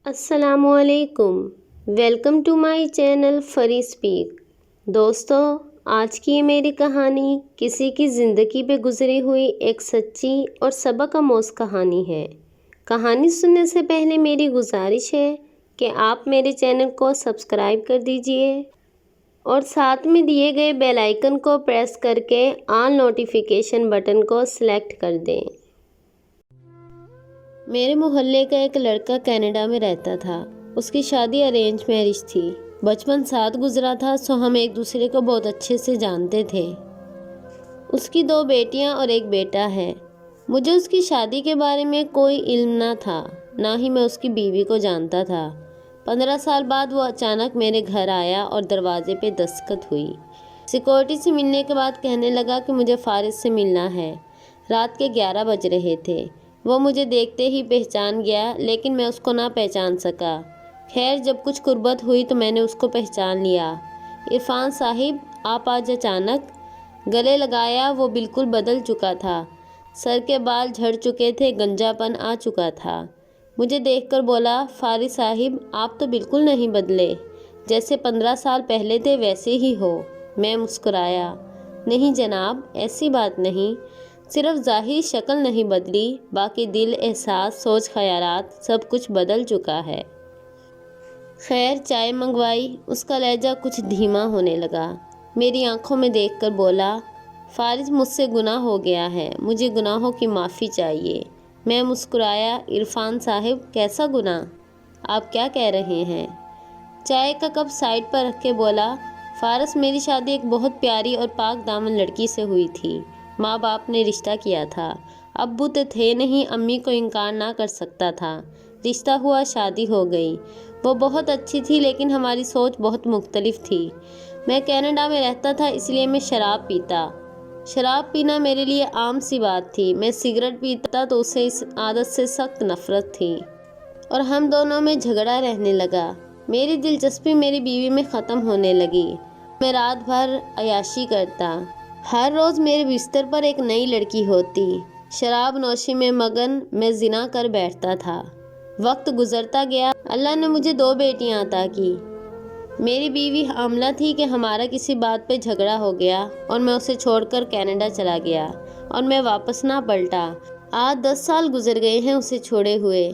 السلام علیکم، welcome to my channel Free Speak. دوستو، آج کی یہ میری کہانی کسی کی زندگی پہ گزری ہوئی ایک سچی اور سبق آموز کہانی ہے۔ کہانی سننے سے پہلے میری گزارش ہے کہ آپ میرے چینل کو سبسکرائب کر دیجئے اور ساتھ میں دیے گئے بیل آئیکن کو پریس کر کے آل نوٹیفیکیشن بٹن کو سلیکٹ کر دیں۔ میرے محلے کا ایک لڑکا کینیڈا میں رہتا تھا۔ اس کی شادی ارینج میرج تھی۔ بچپن ساتھ گزرا تھا، سو ہم ایک دوسرے کو بہت اچھے سے جانتے تھے۔ اس کی 2 بیٹیاں اور ایک بیٹا ہے۔ مجھے اس کی شادی کے بارے میں کوئی علم نہ تھا، نہ ہی میں اس کی بیوی کو جانتا تھا۔ 15 سال بعد وہ اچانک میرے گھر آیا اور دروازے پہ دستخط ہوئی۔ سیکورٹی سے ملنے کے بعد کہنے لگا کہ مجھے فارس سے ملنا ہے۔ رات کے 11 بج رہے تھے۔ وہ مجھے دیکھتے ہی پہچان گیا، لیکن میں اس کو نہ پہچان سکا۔ خیر، جب کچھ قربت ہوئی تو میں نے اس کو پہچان لیا۔ عرفان صاحب، آپ آج اچانک؟ گلے لگایا۔ وہ بالکل بدل چکا تھا۔ سر کے بال جھڑ چکے تھے، گنجا پن آ چکا تھا۔ مجھے دیکھ کر بولا، فارس صاحب، آپ تو بالکل نہیں بدلے، جیسے 15 سال پہلے تھے ویسے ہی ہو۔ میں مسکرایا۔ نہیں جناب، ایسی بات نہیں، صرف ظاہری شکل نہیں بدلی، باقی دل، احساس، سوچ، خیالات سب کچھ بدل چکا ہے۔ خیر، چائے منگوائی۔ اس کا لہجہ کچھ دھیما ہونے لگا۔ میری آنکھوں میں دیکھ کر بولا، فارس، مجھ سے گناہ ہو گیا ہے، مجھے گناہوں کی معافی چاہیے۔ میں مسکرایا۔ عرفان صاحب، کیسا گناہ؟ آپ کیا کہہ رہے ہیں؟ چائے کا کپ سائڈ پر رکھ کے بولا، فارس، میری شادی ایک بہت پیاری اور پاک دامن لڑکی سے ہوئی تھی۔ ماں باپ نے رشتہ کیا تھا۔ ابو تو تھے نہیں، امی کو انکار نہ کر سکتا تھا۔ رشتہ ہوا، شادی ہو گئی۔ وہ بہت اچھی تھی، لیکن ہماری سوچ بہت مختلف تھی۔ میں کینیڈا میں رہتا تھا، اس لیے میں شراب پیتا۔ شراب پینا میرے لیے عام سی بات تھی۔ میں سگریٹ پیتا تو اسے اس عادت سے سخت نفرت تھی اور ہم دونوں میں جھگڑا رہنے لگا۔ میری دلچسپی میری بیوی میں ختم ہونے لگی۔ میں رات بھر عیاشی کرتا۔ ہر روز میرے بستر پر ایک نئی لڑکی ہوتی۔ شراب نوشی میں مگن میں زنا کر بیٹھتا تھا۔ وقت گزرتا گیا۔ اللہ نے مجھے 2 بیٹیاں عطا کی۔ میری بیوی حاملہ تھی کہ ہمارا کسی بات پہ جھگڑا ہو گیا اور میں اسے چھوڑ کر کینیڈا چلا گیا اور میں واپس نہ پلٹا۔ آج 10 سال گزر گئے ہیں اسے چھوڑے ہوئے۔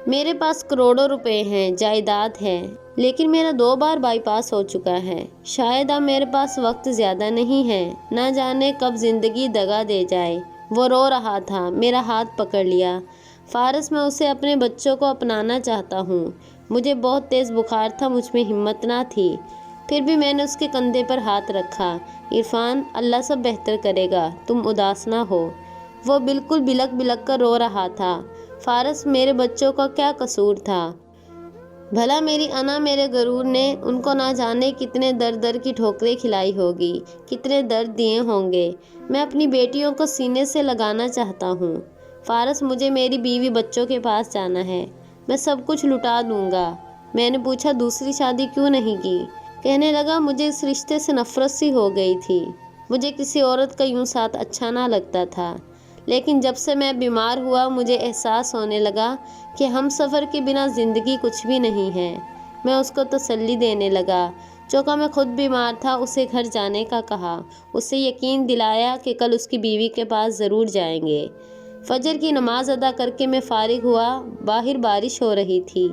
میرے پاس کروڑوں روپے ہیں، جائیداد ہے، لیکن میرا 2 بار بائی پاس ہو چکا ہے۔ شاید اب میرے پاس وقت زیادہ نہیں ہے، نہ جانے کب زندگی دغا دے جائے۔ وہ رو رہا تھا۔ میرا ہاتھ پکڑ لیا۔ فارس، میں اسے اپنے بچوں کو اپنانا چاہتا ہوں۔ مجھے بہت تیز بخار تھا، مجھ میں ہمت نہ تھی، پھر بھی میں نے اس کے کندھے پر ہاتھ رکھا۔ عرفان، اللہ سب بہتر کرے گا، تم اداس نہ ہو۔ وہ بالکل بلک بلک کر رو رہا تھا۔ فارس، میرے بچوں کا کیا قصور تھا؟ بھلا میری انا، میرے غرور نے ان کو نہ جانے کتنے در در کی ٹھوکریں کھلائی ہوگی، کتنے درد دیے ہوں گے۔ میں اپنی بیٹیوں کو سینے سے لگانا چاہتا ہوں۔ فارس، مجھے میری بیوی بچوں کے پاس جانا ہے، میں سب کچھ لٹا دوں گا۔ میں نے پوچھا، دوسری شادی کیوں نہیں کی؟ کہنے لگا، مجھے اس رشتے سے نفرت سی ہو گئی تھی۔ مجھے کسی عورت کا یوں ساتھ اچھا نہ لگتا تھا، لیکن جب سے میں بیمار ہوا مجھے احساس ہونے لگا کہ ہم سفر کے بنا زندگی کچھ بھی نہیں ہے۔ میں اس کو تسلی دینے لگا۔ چونکہ میں خود بیمار تھا، اسے گھر جانے کا کہا، اسے یقین دلایا کہ کل اس کی بیوی کے پاس ضرور جائیں گے۔ فجر کی نماز ادا کر کے میں فارغ ہوا۔ باہر بارش ہو رہی تھی۔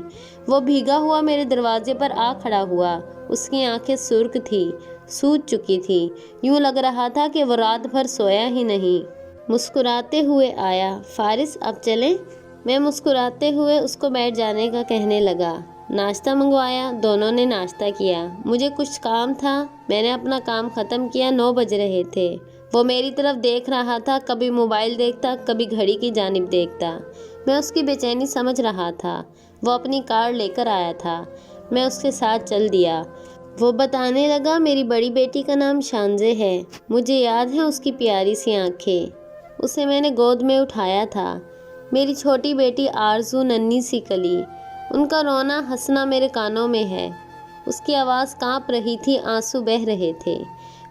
وہ بھیگا ہوا میرے دروازے پر آ کھڑا ہوا۔ اس کی آنکھیں سرخ تھیں، سوج چکی تھی، یوں لگ رہا تھا کہ وہ رات بھر سویا ہی نہیں۔ مسکراتے ہوئے آیا، فارس، اب چلیں؟ میں مسکراتے ہوئے اس کو بیٹھ جانے کا کہنے لگا۔ ناشتہ منگوایا۔ دونوں نے ناشتہ کیا۔ مجھے کچھ کام تھا، میں نے اپنا کام ختم کیا۔ 9 بج رہے تھے۔ وہ میری طرف دیکھ رہا تھا، کبھی موبائل دیکھتا، کبھی گھڑی کی جانب دیکھتا۔ میں اس کی بے چینی سمجھ رہا تھا۔ وہ اپنی کار لے کر آیا تھا، میں اس کے ساتھ چل دیا۔ وہ بتانے لگا، میری بڑی بیٹی کا نام شانزے ہے، مجھے یاد ہے اس کی پیاری سی آنکھیں، اسے میں نے گود میں اٹھایا تھا۔ میری چھوٹی بیٹی آرزو، ننھی سی کلی، ان کا رونا ہنسنا میرے کانوں میں ہے۔ اس کی آواز کانپ رہی تھی، آنسو بہہ رہے تھے۔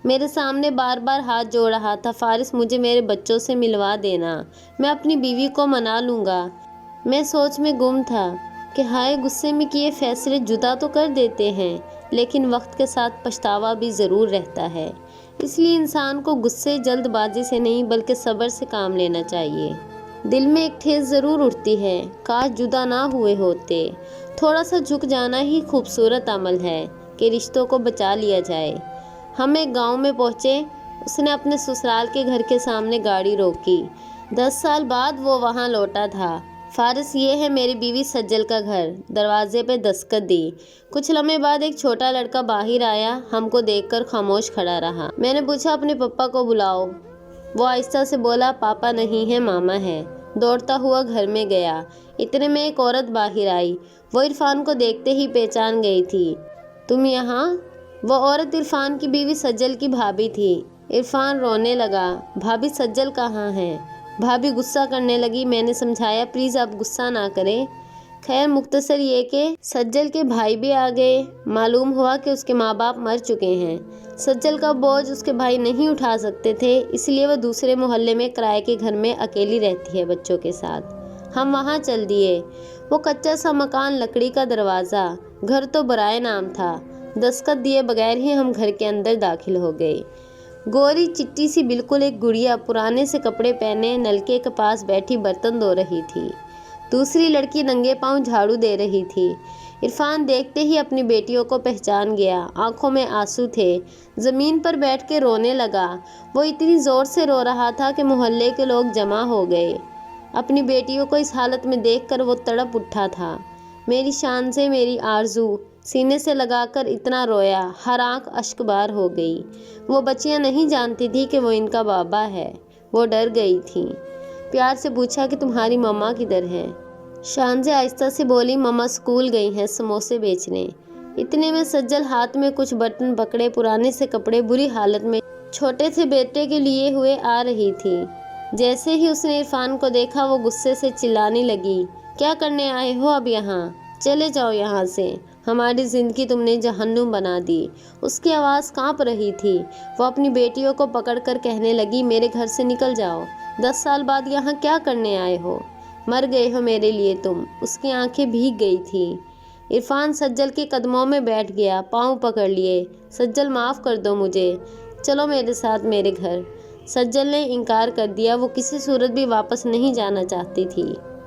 میرے سامنے بار بار ہاتھ جوڑ رہا تھا، فارس، مجھے میرے بچوں سے ملوا دینا، میں اپنی بیوی کو منا لوں گا۔ میں سوچ میں گم تھا۔ کہ ہائے غصے میں کیے فیصلے جدا تو کر دیتے ہیں لیکن وقت کے ساتھ پچھتاوا بھی ضرور رہتا ہے۔ اس لیے انسان کو غصے جلد بازی سے نہیں بلکہ صبر سے کام لینا چاہیے۔ دل میں ایک ٹھیس ضرور اٹھتی ہے، کاش جدا نہ ہوئے ہوتے۔ تھوڑا سا جھک جانا ہی خوبصورت عمل ہے کہ رشتوں کو بچا لیا جائے۔ ہم ایک گاؤں میں پہنچے۔ اس نے اپنے سسرال کے گھر کے سامنے گاڑی روکی۔ 10 سال بعد وہ وہاں لوٹا تھا۔ فارس، یہ ہے میری بیوی سجل کا گھر۔ دروازے پہ دستک دی۔ کچھ لمحے بعد ایک چھوٹا لڑکا باہر آیا، ہم کو دیکھ کر خاموش کھڑا رہا۔ میں نے پوچھا اپنے پپا کو بلاؤ۔ وہ آہستہ سے بولا پاپا نہیں ہے، ماما ہے۔ دوڑتا ہوا گھر میں گیا۔ اتنے میں ایک عورت باہر آئی۔ وہ عرفان کو دیکھتے ہی پہچان گئی تھی۔ تم یہاں؟ وہ عورت عرفان کی بیوی سجل کی بھابھی تھی۔ عرفان رونے لگا۔ بھابھی سجل کہاں ہے؟ بھابھی غصہ کرنے لگی۔ میں نے سمجھایا پلیز آپ غصہ نہ کریں۔ خیر مختصر یہ کہ سجل کے بھائی بھی آ گئے۔ معلوم ہوا کہ اس کے ماں باپ مر چکے ہیں۔ سجل کا بوجھ اس کے بھائی نہیں اٹھا سکتے تھے، اس لیے وہ دوسرے محلے میں کرائے کے گھر میں اکیلی رہتی ہے بچوں کے ساتھ۔ ہم وہاں چل دیے۔ وہ کچا سا مکان، لکڑی کا دروازہ، گھر تو برائے نام تھا۔ دستخط دیے بغیر ہی ہم گھر کے اندر داخل ہو گئے۔ گوری چٹی سی بالکل ایک گڑیا پرانے سے کپڑے پہنے نلکے کے پاس بیٹھی برتن دھو رہی تھی۔ دوسری لڑکی ننگے پاؤں جھاڑو دے رہی تھی۔ عرفان دیکھتے ہی اپنی بیٹیوں کو پہچان گیا۔ آنکھوں میں آنسو تھے۔ زمین پر بیٹھ کے رونے لگا۔ وہ اتنی زور سے رو رہا تھا کہ محلے کے لوگ جمع ہو گئے۔ اپنی بیٹیوں کو اس حالت میں دیکھ کر وہ تڑپ اٹھا تھا۔ میری شان سے میری آرزو سینے سے لگا کر اتنا رویا، ہر آنکھ اشک بار ہو گئی۔ وہ بچیاں نہیں جانتی تھی کہ وہ ان کا بابا ہے۔ وہ ڈر گئی تھیں۔ پیار سے پوچھا کہ تمہاری مما کدھر ہے؟ شان سے آہستہ سے بولی مما اسکول گئی ہیں سموسے بیچنے۔ اتنے میں سجل ہاتھ میں کچھ برتن پکڑے پرانے سے کپڑے بری حالت میں چھوٹے سے بیٹے کے لیے ہوئے آ رہی تھی۔ جیسے ہی اس نے عرفان کو دیکھا وہ غصے سے چلانے لگی، کیا کرنے آئے ہو اب یہاں؟ چلے جاؤ یہاں سے، ہماری زندگی تم نے جہنم بنا دی۔ اس کی آواز کانپ رہی تھی۔ وہ اپنی بیٹیوں کو پکڑ کر کہنے لگی میرے گھر سے نکل جاؤ۔ 10 سال بعد یہاں کیا کرنے آئے ہو؟ مر گئے ہو میرے لیے تم۔ اس کی آنکھیں بھیگ گئی تھیں۔ عرفان سجل کے قدموں میں بیٹھ گیا، پاؤں پکڑ لیے۔ سجل معاف کر دو مجھے، چلو میرے ساتھ میرے گھر۔ سجل نے انکار کر دیا، وہ کسی صورت بھی واپس نہیں جانا چاہتی تھی۔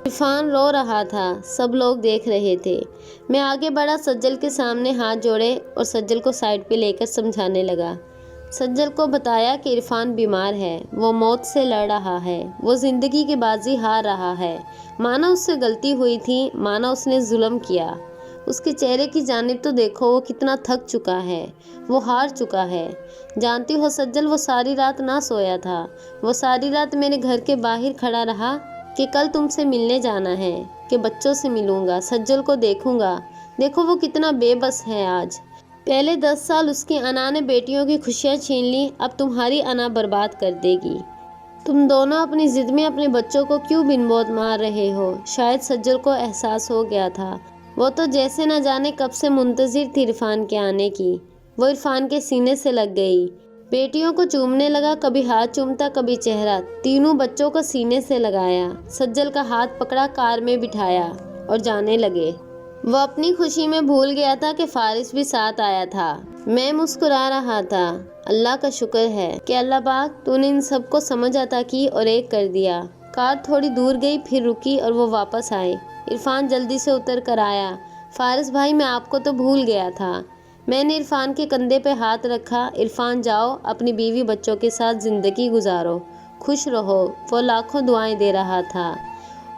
عرفان رو رہا تھا، سب لوگ دیکھ رہے تھے۔ میں آگے بڑھا، سجل کے سامنے ہاتھ جوڑے اور سجل کو سائڈ پہ لے کر سمجھانے لگا۔ سجل کو بتایا کہ عرفان بیمار ہے، وہ موت سے لڑ رہا ہے، وہ زندگی کی بازی ہار رہا ہے۔ مانا اس سے غلطی ہوئی تھی، مانا اس نے ظلم کیا۔ اس کے چہرے کی جانب تو دیکھو، وہ کتنا تھک چکا ہے، وہ ہار چکا ہے۔ جانتی ہو سجل، وہ ساری رات نہ سویا تھا۔ وہ ساری رات میرے گھر کے باہر کھڑا رہا کہ کل تم سے ملنے جانا ہے، کہ بچوں سے ملوں گا، سجل کو دیکھوں گا۔ دیکھو وہ کتنا بے بس ہے آج۔ پہلے 10 سال اس کی انا نے بیٹیوں کی خوشیاں چھین لی، اب تمہاری انا برباد کر دے گی۔ تم دونوں اپنی ضد میں اپنے بچوں کو کیوں بن موت مار رہے ہو؟ شاید سجل کو احساس ہو گیا تھا۔ وہ تو جیسے نہ جانے کب سے منتظر تھی عرفان کے آنے کی۔ وہ عرفان کے سینے سے لگ گئی، بیٹیوں کو چومنے لگا، کبھی ہاتھ چومتا کبھی چہرہ، تینوں بچوں کو سینے سے لگایا۔ سجل کا ہاتھ پکڑا، کار میں بٹھایا اور جانے لگے۔ وہ اپنی خوشی میں بھول گیا تھا کہ فارس بھی ساتھ آیا تھا۔ میں مسکرا رہا تھا، اللہ کا شکر ہے کہ اللہ پاک تو نے ان سب کو سمجھ عطا کی اور ایک کر دیا۔ کار تھوڑی دور گئی، پھر رکی اور وہ واپس آئے۔ عرفان جلدی سے اتر کر آیا۔ فارس بھائی، میں آپ کو تو بھول گیا تھا۔ میں نے عرفان کے کندھے پہ ہاتھ رکھا۔ عرفان جاؤ، اپنی بیوی بچوں کے ساتھ زندگی گزارو، خوش رہو۔ وہ لاکھوں دعائیں دے رہا تھا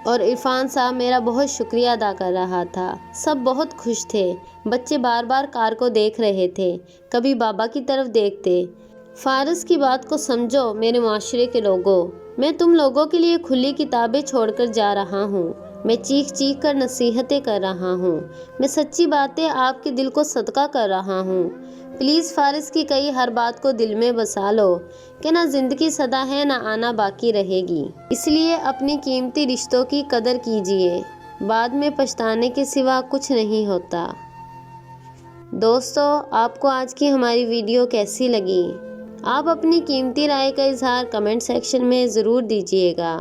اور عرفان صاحب میرا بہت شکریہ ادا کر رہا تھا۔ سب بہت خوش تھے۔ بچے بار بار کار کو دیکھ رہے تھے، کبھی بابا کی طرف دیکھتے۔ فارس کی بات کو سمجھو میرے معاشرے کے لوگوں، میں تم لوگوں کے لیے کھلی کتابیں چھوڑ کر جا رہا ہوں۔ میں چیخ چیخ کر نصیحتیں کر رہا ہوں۔ میں سچی باتیں آپ کے دل کو صدقہ کر رہا ہوں۔ پلیز فارس کی کئی ہر بات کو دل میں بسا لو کہ نہ زندگی سدا ہے، نہ آنا باقی رہے گی۔ اس لیے اپنی قیمتی رشتوں کی قدر کیجیے، بعد میں پچھتانے کے سوا کچھ نہیں ہوتا۔ دوستو، آپ کو آج کی ہماری ویڈیو کیسی لگی؟ آپ اپنی قیمتی رائے کا اظہار کمنٹ سیکشن میں ضرور دیجیے گا۔